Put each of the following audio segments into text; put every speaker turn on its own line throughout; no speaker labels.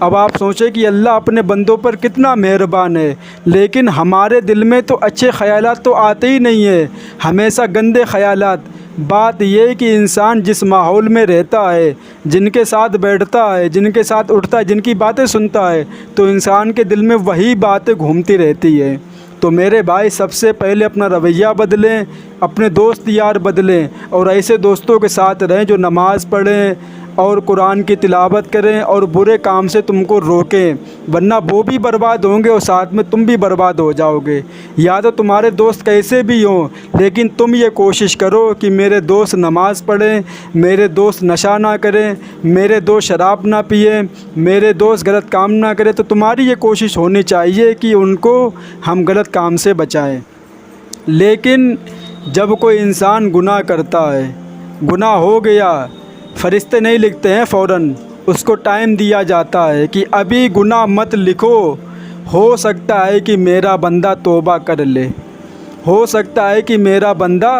اب آپ سوچیں کہ اللہ اپنے بندوں پر کتنا مہربان ہے، لیکن ہمارے دل میں تو اچھے خیالات تو آتے ہی نہیں ہیں، ہمیشہ گندے خیالات۔ بات یہ ہے کہ انسان جس ماحول میں رہتا ہے، جن کے ساتھ بیٹھتا ہے، جن کے ساتھ اٹھتا ہے، جن کی باتیں سنتا ہے، تو انسان کے دل میں وہی باتیں گھومتی رہتی ہے۔ تو میرے بھائی سب سے پہلے اپنا رویہ بدلیں، اپنے دوست یار بدلیں، اور ایسے دوستوں کے ساتھ رہیں جو نماز پڑھیں اور قرآن کی تلاوت کریں اور برے کام سے تم کو روکیں، ورنہ وہ بھی برباد ہوں گے اور ساتھ میں تم بھی برباد ہو جاؤ گے۔ یا تو تمہارے دوست کیسے بھی ہوں، لیکن تم یہ کوشش کرو کہ میرے دوست نماز پڑھیں، میرے دوست نشہ نہ کریں، میرے دوست شراب نہ پئیں، میرے دوست غلط کام نہ کریں۔ تو تمہاری یہ کوشش ہونی چاہیے کہ ان کو ہم غلط کام سے بچائیں۔ لیکن جب کوئی انسان گناہ کرتا ہے، گناہ ہو گیا، فرشتے نہیں لکھتے ہیں فوراً، اس کو ٹائم دیا جاتا ہے کہ ابھی گناہ مت لکھو، ہو سکتا ہے کہ میرا بندہ توبہ کر لے، ہو سکتا ہے کہ میرا بندہ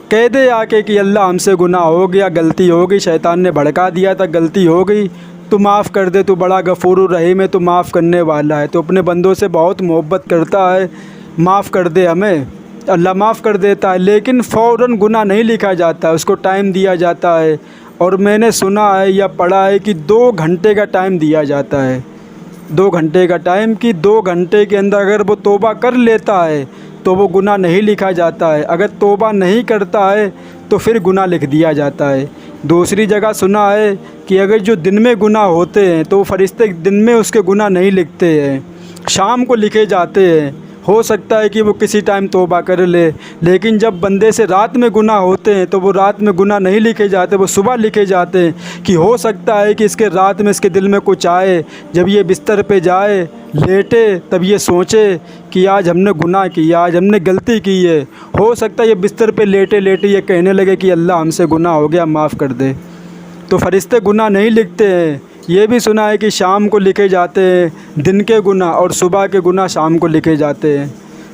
کہہ دے آ کے کہ اللہ ہم سے گناہ ہو گیا، غلطی ہو گئی، شیطان نے بھڑکا دیا تھا، غلطی ہو گئی، تو معاف کر دے، تو بڑا غفور الرحیم ہے، تو معاف کرنے والا ہے، تو اپنے بندوں سے بہت محبت کرتا ہے، معاف کر دے ہمیں، اللہ معاف کر دیتا ہے۔ لیکن فوراً گناہ نہیں لکھا جاتا، اس کو ٹائم دیا جاتا ہے، اور میں نے سنا ہے یا پڑھا ہے کہ 2 گھنٹے کا ٹائم دیا جاتا ہے، 2 گھنٹے کا ٹائم، کہ 2 گھنٹے کے اندر اگر وہ توبہ کر لیتا ہے تو وہ گناہ نہیں لکھا جاتا ہے، اگر توبہ نہیں کرتا ہے تو پھر گناہ لکھ دیا جاتا ہے۔ دوسری جگہ سنا ہے کہ اگر جو دن میں گناہ ہوتے ہیں تو فرشتے دن میں اس کے گناہ نہیں لکھتے ہیں، شام کو لکھے جاتے ہیں۔ ہو سکتا ہے کہ وہ کسی ٹائم توبہ کر لے، لیکن جب بندے سے رات میں گناہ ہوتے ہیں تو وہ رات میں گناہ نہیں لکھے جاتے، وہ صبح لکھے جاتے ہیں، کہ ہو سکتا ہے کہ اس کے رات میں اس کے دل میں کچھ آئے، جب یہ بستر پہ جائے، لیٹے، تب یہ سوچے کہ آج ہم نے گناہ کیا، آج ہم نے غلطی کی ہے۔ ہو سکتا ہے یہ بستر پہ لیٹے لیٹے یہ کہنے لگے کہ اللہ ہم سے گناہ ہو گیا، معاف کر دے۔ تو فرشتے گناہ نہیں لکھتے ہیں۔ یہ بھی سنا ہے کہ شام کو لکھے جاتے ہیں دن کے گناہ، اور صبح کے گناہ شام کو لکھے جاتے ہیں۔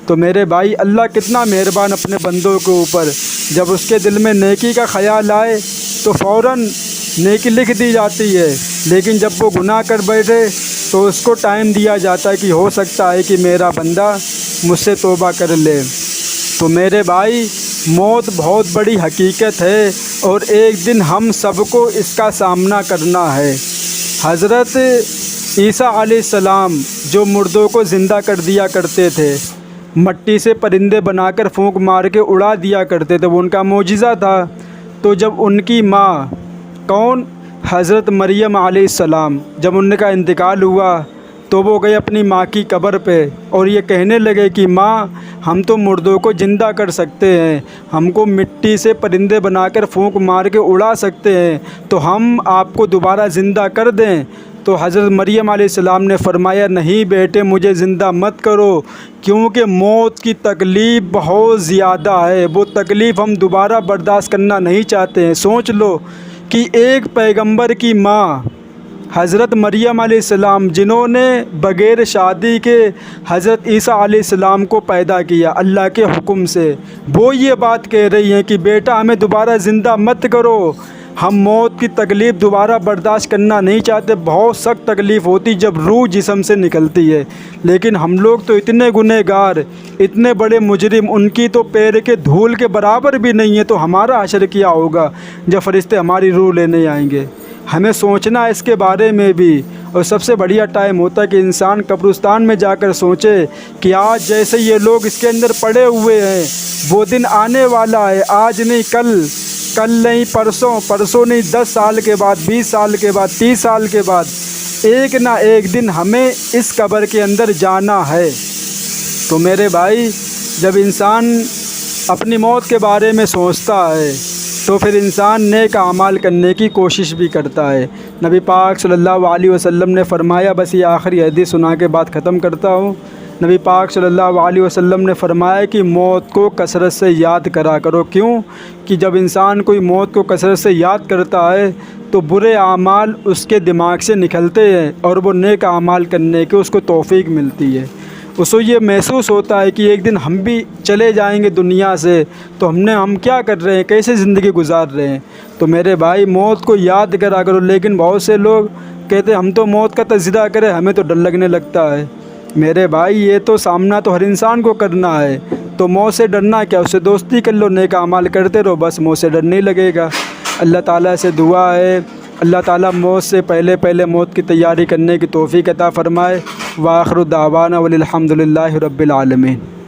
تو میرے بھائی اللہ کتنا مہربان اپنے بندوں کے اوپر، جب اس کے دل میں نیکی کا خیال آئے تو فوراً نیکی لکھ دی جاتی ہے، لیکن جب وہ گناہ کر بیٹھے تو اس کو ٹائم دیا جاتا ہے کہ ہو سکتا ہے کہ میرا بندہ مجھ سے توبہ کر لے۔ تو میرے بھائی موت بہت بڑی حقیقت ہے، اور ایک دن ہم سب کو اس کا سامنا کرنا ہے۔ حضرت عیسیٰ علیہ السلام جو مردوں کو زندہ کر دیا کرتے تھے، مٹی سے پرندے بنا کر پھونک مار کے اڑا دیا کرتے تھے، وہ ان کا معجزہ تھا۔ تو جب ان کی ماں، کون؟ حضرت مریم علیہ السلام، جب ان کا انتقال ہوا تو وہ گئے اپنی ماں کی قبر پہ اور یہ کہنے لگے کہ ماں، ہم تو مردوں کو زندہ کر سکتے ہیں، ہم کو مٹی سے پرندے بنا کر پھونک مار کے اڑا سکتے ہیں، تو ہم آپ کو دوبارہ زندہ کر دیں؟ تو حضرت مریم علیہ السلام نے فرمایا، نہیں بیٹے، مجھے زندہ مت کرو، کیونکہ موت کی تکلیف بہت زیادہ ہے، وہ تکلیف ہم دوبارہ برداشت کرنا نہیں چاہتے ہیں۔ سوچ لو کہ ایک پیغمبر کی ماں حضرت مریم علیہ السلام، جنہوں نے بغیر شادی کے حضرت عیسیٰ علیہ السلام کو پیدا کیا اللہ کے حکم سے، وہ یہ بات کہہ رہی ہیں کہ بیٹا ہمیں دوبارہ زندہ مت کرو، ہم موت کی تکلیف دوبارہ برداشت کرنا نہیں چاہتے۔ بہت سخت تکلیف ہوتی جب روح جسم سے نکلتی ہے، لیکن ہم لوگ تو اتنے گنہگار، اتنے بڑے مجرم، ان کی تو پیر کے دھول کے برابر بھی نہیں ہے، تو ہمارا حشر کیا ہوگا جب فرشتے ہماری روح لینے آئیں گے؟ ہمیں سوچنا ہے اس کے بارے میں بھی۔ اور سب سے بڑھیا ٹائم ہوتا ہے کہ انسان قبرستان میں جا کر سوچے کہ آج جیسے یہ لوگ اس کے اندر پڑے ہوئے ہیں، وہ دن آنے والا ہے، آج نہیں کل، کل نہیں پرسوں، پرسوں نہیں 10 سال کے بعد، 20 سال کے بعد، 30 سال کے بعد، ایک نہ ایک دن ہمیں اس قبر کے اندر جانا ہے۔ تو میرے بھائی جب انسان اپنی موت کے بارے میں سوچتا ہے تو پھر انسان نیک اعمال کرنے کی کوشش بھی کرتا ہے۔ نبی پاک صلی اللہ علیہ وسلم نے فرمایا، بس یہ آخری حدیث سنا کے بعد ختم کرتا ہوں۔ نبی پاک صلی اللہ علیہ وسلم نے فرمایا کہ موت کو کثرت سے یاد کرا کرو۔ کیوں؟ کہ جب انسان کوئی موت کو کثرت سے یاد کرتا ہے تو برے اعمال اس کے دماغ سے نکلتے ہیں اور وہ نیک اعمال کرنے کی اس کو توفیق ملتی ہے۔ اس کو یہ محسوس ہوتا ہے کہ ایک دن ہم بھی چلے جائیں گے دنیا سے، تو ہم کیا کر رہے ہیں، کیسے زندگی گزار رہے ہیں۔ تو میرے بھائی موت کو یاد کرا کرو، لیکن بہت سے لوگ کہتے ہم تو موت کا تذکرہ کریں ہمیں تو ڈر لگنے لگتا ہے۔ میرے بھائی یہ تو سامنا تو ہر انسان کو کرنا ہے، تو موت سے ڈرنا کیا، اس سے دوستی کر لو، نیک اعمال کرتے رہو، بس موت سے ڈر نہیں لگے گا۔ اللہ تعالیٰ سے دعا ہے اللہ تعالیٰ موت سے پہلے موت کی تیاری کرنے کی توفیق عطا فرمائے۔ وآخر دعوانا والحمد للہ رب العالمین۔